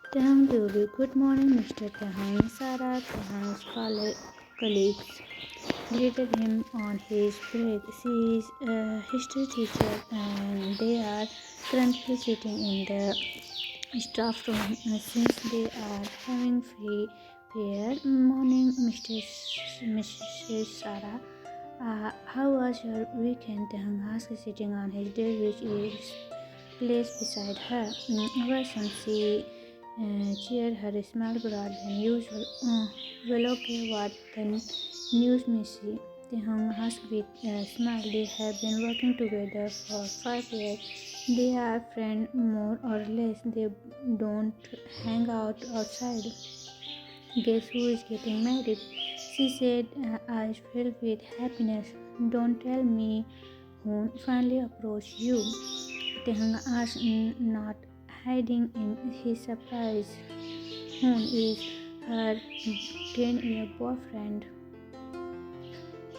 Tehang Deoli, good morning, Mr. Tehang. Sarah Tehang's colleagues greeted him on his break. She is a history teacher and they are currently sitting in the staff room since they are having free prayer. Morning, Mrs. Sarah. How was your weekend? Tehang asked, sitting on his desk, which is placed beside her. Awesome, she cheered her smile broader than usual. Well, okay, what the news, Missy? Tehang asked with a smile. They have been working together for 5 years. They are friends more or less. They don't hang out outside. Guess who is getting married? She said, eyes filled with happiness. Don't tell me who finally approached you. Tehang asked, not hiding in his surprise. Hoon is her 10-year boyfriend.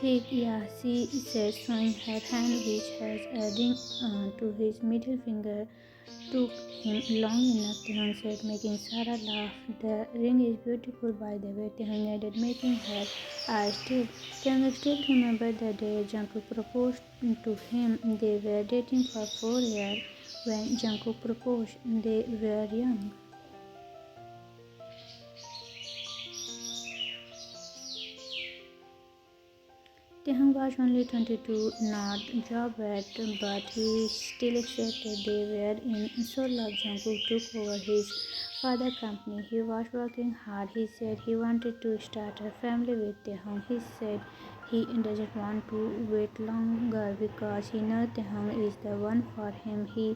Hey, yeah, she said, showing her hand, which has a ring to his middle finger. Took him long enough, Tehang said, making Sarah laugh. The ring is beautiful, by the way, Tehang added, making her eyes still. Tehang still remembered the day Jungkook proposed to him. They were dating for 4 years. When Jungkook proposed, they were young. Tehang was only 22, not job yet, but he still accepted they were in. So love Jungkook took over his father's company. He was working hard. He said he wanted to start a family with Tehang. He said he doesn't want to wait longer because he knows Tehang is the one for him. He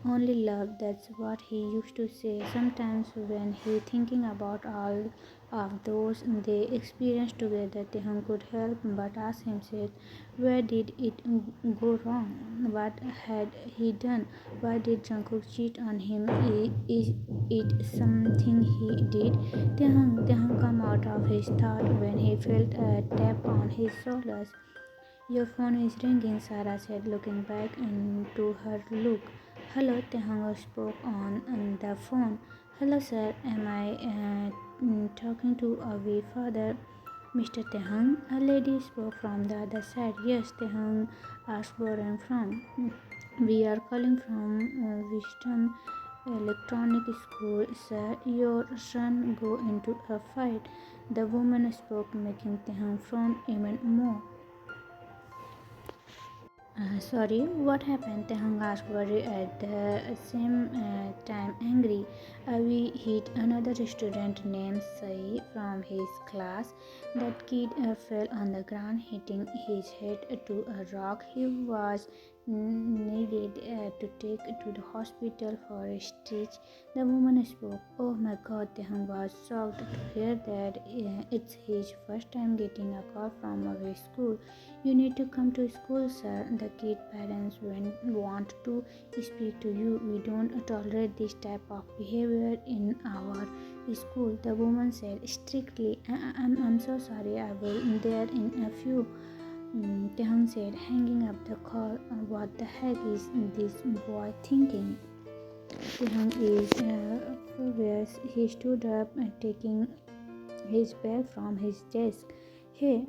only love, that's what he used to say. Sometimes when he thinking about all of those they experienced together, Tehang could help but ask himself, where did it go wrong? What had he done? Why did Jungkook cheat on him? Is it something he did? Tehang come out of his thought when he felt a tap on his shoulders. Your phone is ringing, Sarah said, looking back into her look. Hello, Tehang spoke on the phone. Hello, sir. Am I talking to our father, Mr. Tehang? A lady spoke from the other side. Yes, Tehang asked where I'm from. We are calling from Wisdom Electronic School, sir. Your son go into a fight. The woman spoke, making Tehang frown even more. Sorry, what happened? Tehang asked, worried at the same time angry. We hit another student named Sai from his class. That kid fell on the ground, hitting his head to a rock. He was needed to take to the hospital for a stitch. The woman spoke. Oh my god, Tehang was shocked to hear that. It's his first time getting a call from our school. You need to come to school, sir. The kid parents want to speak to you. We don't tolerate this type of behavior in our school, the woman said strictly. I'm so sorry. I will be there in a few. Tehang said, hanging up the call. What the heck is this boy thinking? Tehang is furious. He stood up, taking his bag from his desk. Hey,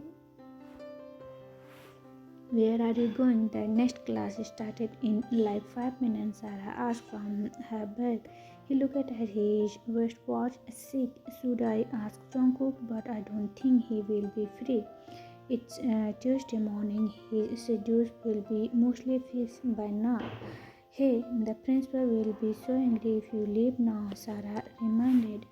where are you going? The next class started in like 5 minutes, Sarah asked from her bag. He looked at his wristwatch. Sick. Should I ask Jungkook? But I don't think he will be free. It's Tuesday morning. His schedule will be mostly fixed by now. Hey, the principal will be so angry if you leave now, Sarah reminded.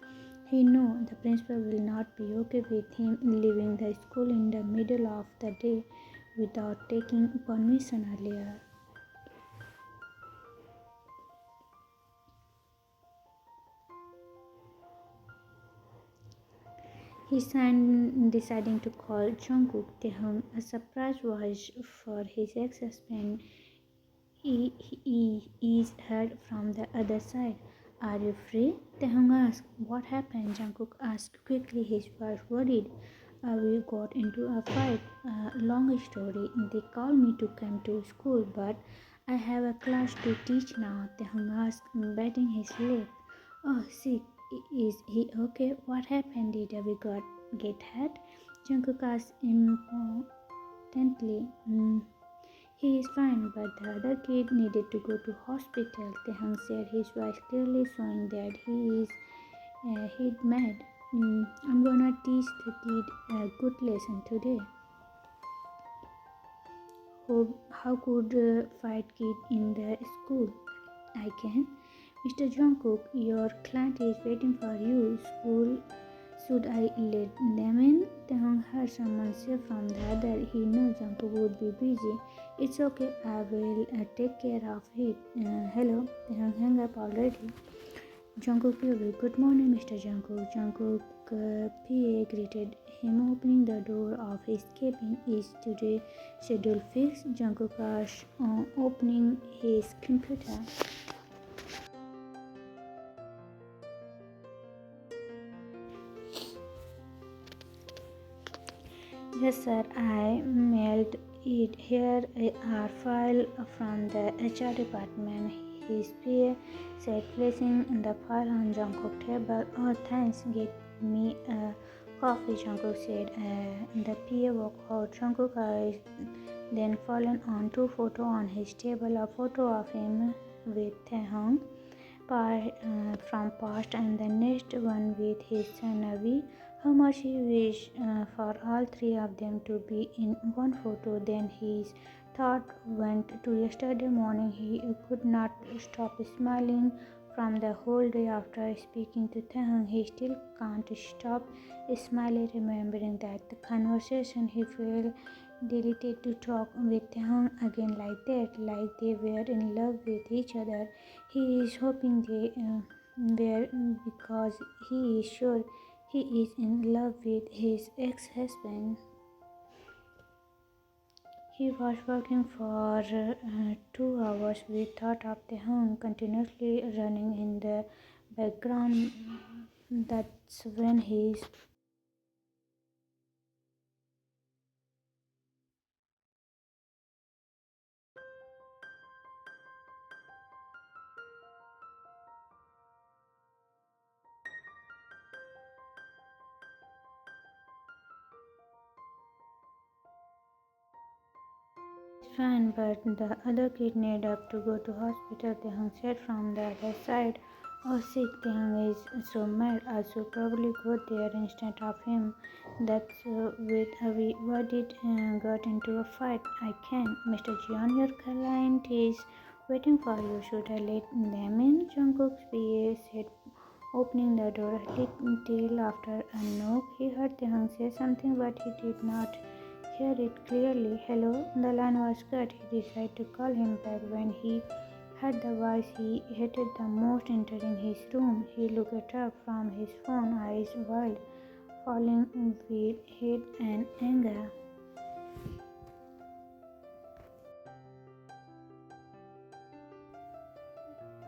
He knew the principal will not be okay with him leaving the school in the middle of the day without taking permission earlier. He signed, deciding to call Jungkook. Taehyung, a surprise was for his ex-husband. He is heard from the other side. Are you free? Taehyung asked. What happened? Jungkook asked quickly, his voice worried. We got into a fight. Long story. They called me to come to school, but I have a class to teach now. Taehyung asked, biting his lip. Oh, sick. Is he okay? What happened? Did we get hurt? Jungkook asked importantly. He is fine, but the other kid needed to go to hospital. Taehyung said, his voice clearly showing that he'd mad. I'm gonna teach the kid a good lesson today. How could fight kid in the school? I can. Mr. Jungkook, your client is waiting for you. School, should I let them in? Taehyung heard someone say from the other. He knew Jungkook would be busy. It's okay, I will take care of it. Hello, Taehyung hung up already. Jungkook Yubi, good morning, Mr. Jungkook. Jungkook PA greeted him, opening the door of his cabin. Is today schedule fixed? Jungkook asked, opening his computer. Yes, sir, I mailed it. Here are file from the HR department. His PA said, placing the file on Jungkook's table. Oh, thanks. Get me a coffee, Jungkook said. The PA walked out. Jungkook eyes then fallen on two photos on his table. A photo of him with Taehyung from past, and the next one with his son Avi. How much he wished for all three of them to be in one photo. Then his thought went to yesterday morning. He could not stop smiling from the whole day after speaking to Taehyung. He still can't stop smiling, remembering that the conversation. He felt delighted to talk with Taehyung again like that, like they were in love with each other. He is hoping they were, because he is sure he is in love with his ex-husband. He was working for 2 hours with thought of Taehyung continuously running in the background. That's when his fine, but the other kid needed up to go to hospital. Taehyung said from the other side. Oh, sick, Taehyung is so mad. I should probably go there instead of him. That's with Avi. Why did got into a fight? I can. Mr. Jeon, your client is waiting for you. Should I let them in? Jungkook's PA said, opening the door a little after a knock. He heard Taehyung say something, but he did not hear it clearly. Hello? The line was cut. He decided to call him back when he heard the voice he hated the most entering his room. He looked up from his phone, eyes wild, falling with hate and anger.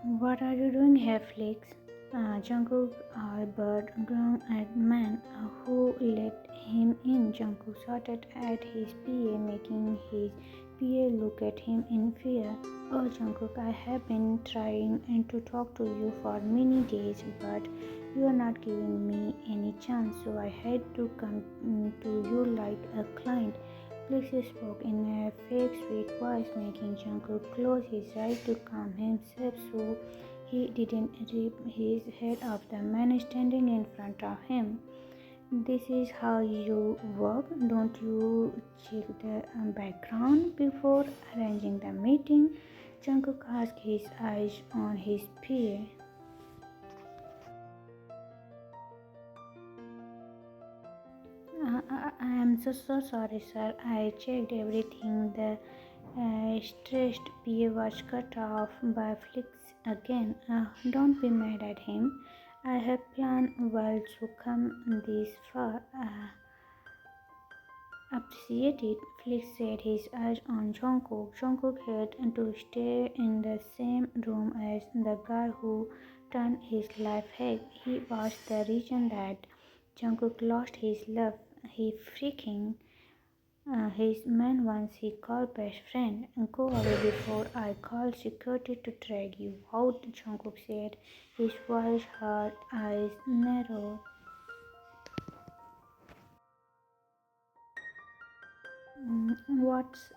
What are you doing here, Flix? Jungkook Albert groaned at man who let him in. Jungkook shouted at his PA, making his PA look at him in fear. Oh, Jungkook, I have been trying to talk to you for many days, but you are not giving me any chance, so I had to come to you like a client. Flix spoke in a fake sweet voice, making Jungkook close his eyes to calm himself so he didn't rip his head off the man standing in front of him. This is how you work. Don't you check the background before arranging the meeting? Jungkook asked, his eyes on his PA. I am so sorry, sir. I checked everything. The stressed PA was cut off by Flix again. Don't be mad at him. I have planned well to come this far. Appreciate it, Flix said, his eyes on Jungkook. Jungkook had to stay in the same room as the guy who turned his life hack. He was the reason that Jungkook lost his love. He freaking His man once he called best friend, go away before I call security to drag you out, Jungkook said, his voice hard, eyes narrowed. What's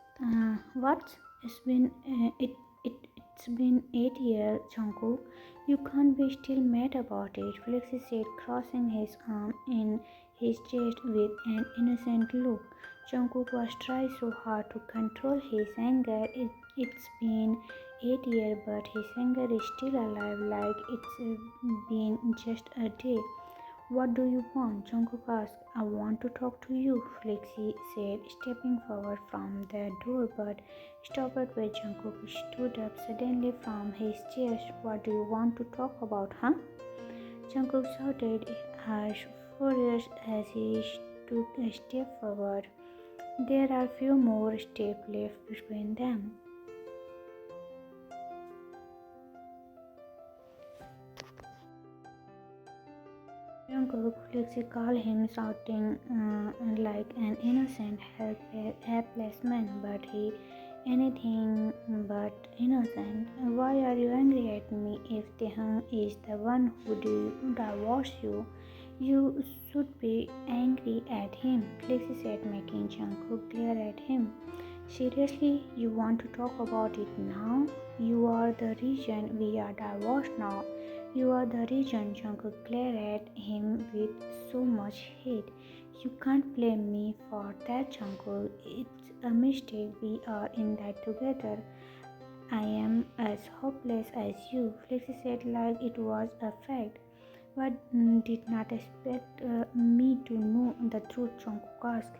it's been it's been 8 years, Jungkook. You can't be still mad about it, Flexi said, crossing his arm in his chest with an innocent look. Jungkook was trying so hard to control his anger. It's been 8 years, but his anger is still alive, like it's been just a day. What do you want? Jungkook asked. I want to talk to you, Flexi said, stepping forward from the door, but stopped where Jungkook stood up suddenly from his chair. What do you want to talk about, huh? Jungkook shouted, as furious as he took a step forward. There are few more steps left between them. Jungkook Flexi called him, shouting like an innocent, helpless man, but he anything but innocent. Why are you angry at me if Taehyung is the one who divorced you? You should be angry at him, Flexi said, making Jungkook glare at him. Seriously, you want to talk about it now? You are the reason we are divorced now. You are the reason, Jungkook glared at him with so much hate. You can't blame me for that, Jungkook. It's a mistake. We are in that together. I am as hopeless as you, Flexi said like it was a fact. But did not expect me to know the truth, Jungkook asked.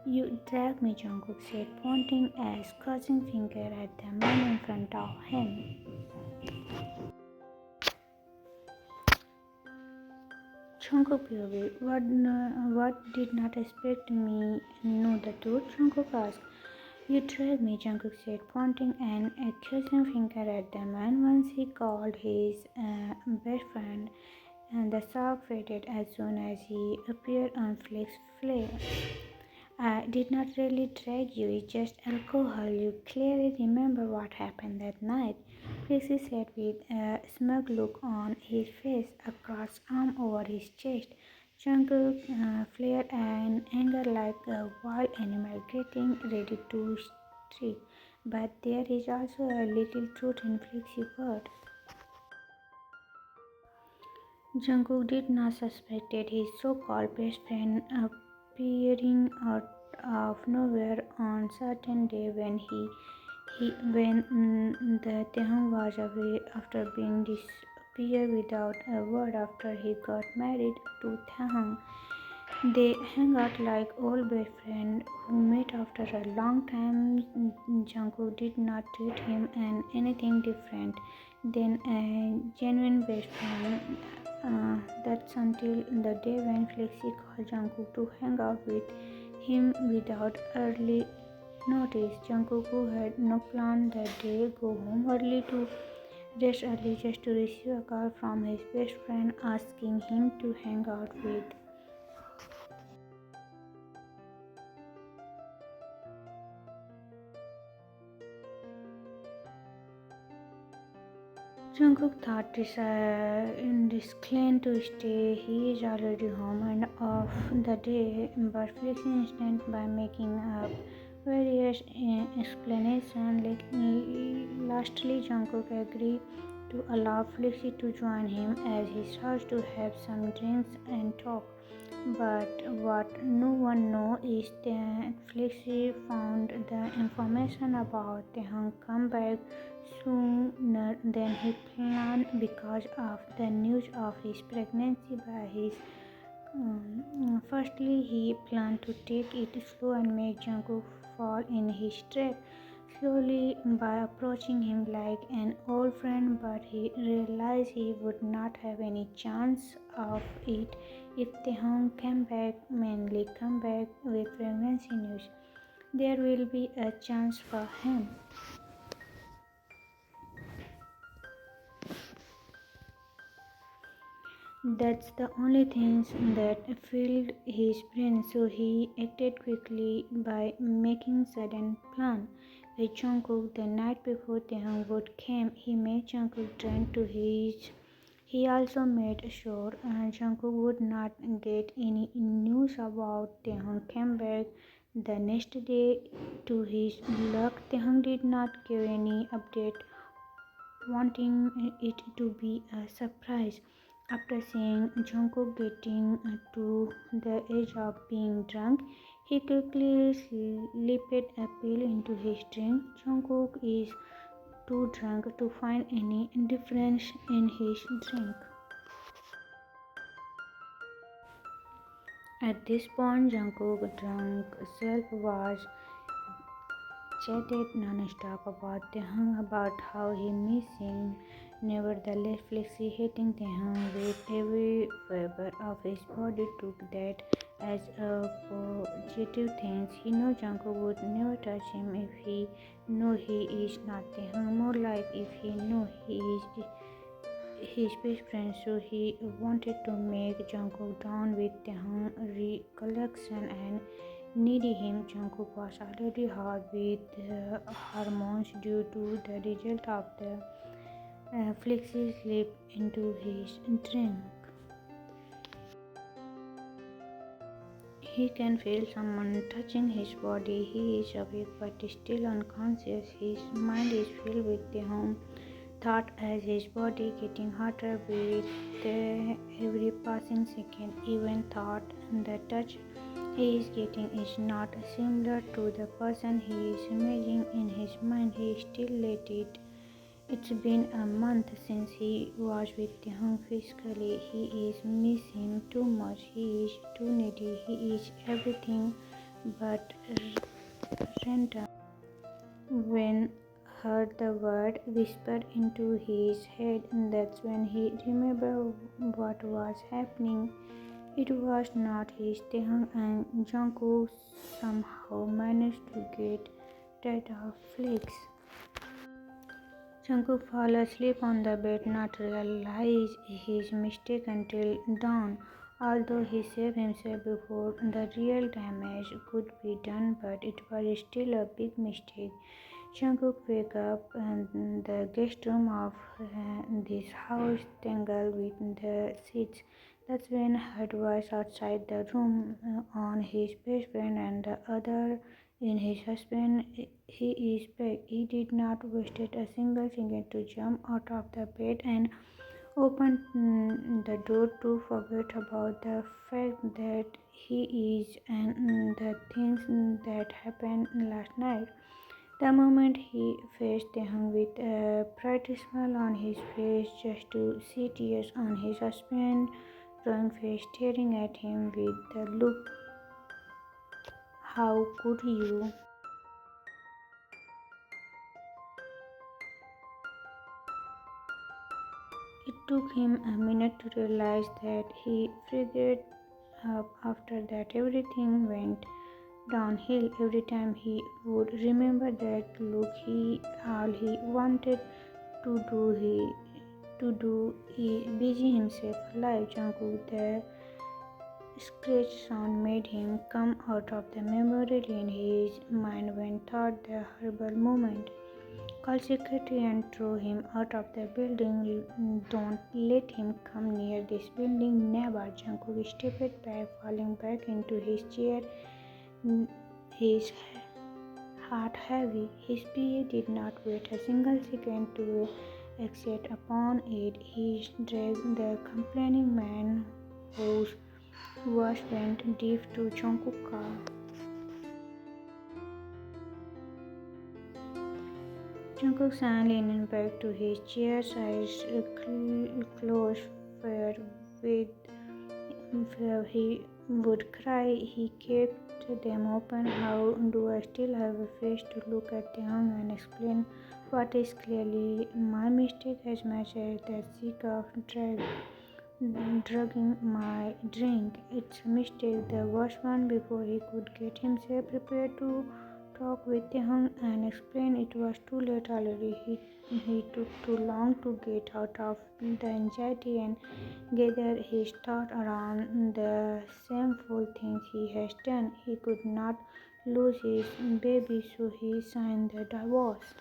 You drag me, Jungkook said, pointing a scourging finger at the man in front of him. Jungkook POV. What did not expect me know the truth? Jungkook asked. You drag me, Jungkook said, pointing an accusing finger at the man once he called his best friend, and the shark faded as soon as he appeared on Flex's flare. I did not really drag you, it's just alcohol. You clearly remember what happened that night, Flexi said with a smug look on his face, a crossed arm over his chest. Jungkook flared in anger like a wild animal getting ready to strike. But there is also a little truth in Flexi's word. Jungkook did not suspect his so-called best friend appearing out of nowhere on certain day when the Taehyung was away after being disappeared without a word after he got married to Taehyung. They hang out like old best friends who met after a long time. Jungkook did not treat him as anything different than a genuine best friend. That's until the day when Flexi called Jungkook to hang out with him without early notice. Jungkook, who had no plan that day, go home early to rest early just to receive a call from his best friend asking him to hang out with. Jungkook thought this claim to stay. He is already home and off the day, but fixing instant by making up various explanations. Lastly, Jungkook agreed to allow Flexi to join him as he starts to have some drinks and talk. But what no one knows is that Flexi found the information about the comeback sooner than he planned because of the news of his pregnancy by his firstly, he planned to take it slow and make Jungkook fall in his trap slowly by approaching him like an old friend, but he realized he would not have any chance of it if Taehyung came back, mainly come back with pregnancy news. There will be a chance for him. That's the only thing that filled his brain, so he acted quickly by making sudden plan. With Jungkook the night before Taehyung came, he made Jungkook turn to his. He also made sure Jungkook would not get any news about Taehyung came back the next day. To his luck, Taehyung did not give any update, wanting it to be a surprise. After seeing Jungkook getting to the edge of being drunk, he quickly slipped a pill into his drink. Jungkook is too drunk to find any difference in his drink. At this point, Jungkook's drunk self was chatted non-stop about Taehyung, about how he missed him. Nevertheless, Flexi, hating Taehyung with every fiber of his body, took that as a positive thing. He knew Jungkook would never touch him if he knew he is not Taehyung, more like if he knew he is his best friend. So he wanted to make Jungkook down with Taehyung recollection and needy him. Jungkook was already hard with hormones due to the result of the Flexi slip into his drink. He can feel someone touching his body. He is awake but still unconscious. His mind is filled with the home thought as his body getting hotter with every passing second. Even thought the touch he is getting is not similar to the person he is imagining in his mind. He still let it. It's been a month since he was with Taehyung physically. He is miss him too much. He is too needy. He is everything but random. When heard the word whispered into his head, that's when he remembered what was happening. It was not his Taehyung, and Jungkook somehow managed to get rid of Flix. Jungkook fell asleep on the bed, not realize his mistake until dawn. Although he saved himself before the real damage could be done, but it was still a big mistake. Jungkook wake up in the guest room of this house, tangled with the seats. That's when heard voice outside the room on his best friend and the other in his husband. He is back. He did not waste a single second to jump out of the bed and open the door to forget about the fact that he is and the things that happened last night. The moment he faced Taehyung with a bright smile on his face, just to see tears on his husband's drawing face staring at him with the look, "How could you?" It took him a minute to realize that he figured up. After that, everything went downhill. Every time he would remember that look, all he wanted to do is busy himself alive. Jungkook, the scratch sound made him come out of the memory in his mind when thought the horrible moment. Call security and throw him out of the building. Don't let him come near this building. Never. Jungkook stepped back, falling back into his chair, his heart heavy. His PA did not wait a single second to exit upon it. He dragged the complaining man, whose voice went deep, to Jungkook's car. Jungkook sank leaning back to his chair, eyes closed, fear with fear he would cry. He kept them open. How do I still have a face to look at Taehyung and explain what is clearly my mistake as much as the sick of drugging my drink? It's a mistake, the worst one. Before he could get himself prepared to talked with Taehyung and explained it was too late already. He took too long to get out of the anxiety and gather his thoughts around the shameful things he has done. He could not lose his baby, so he signed the divorce.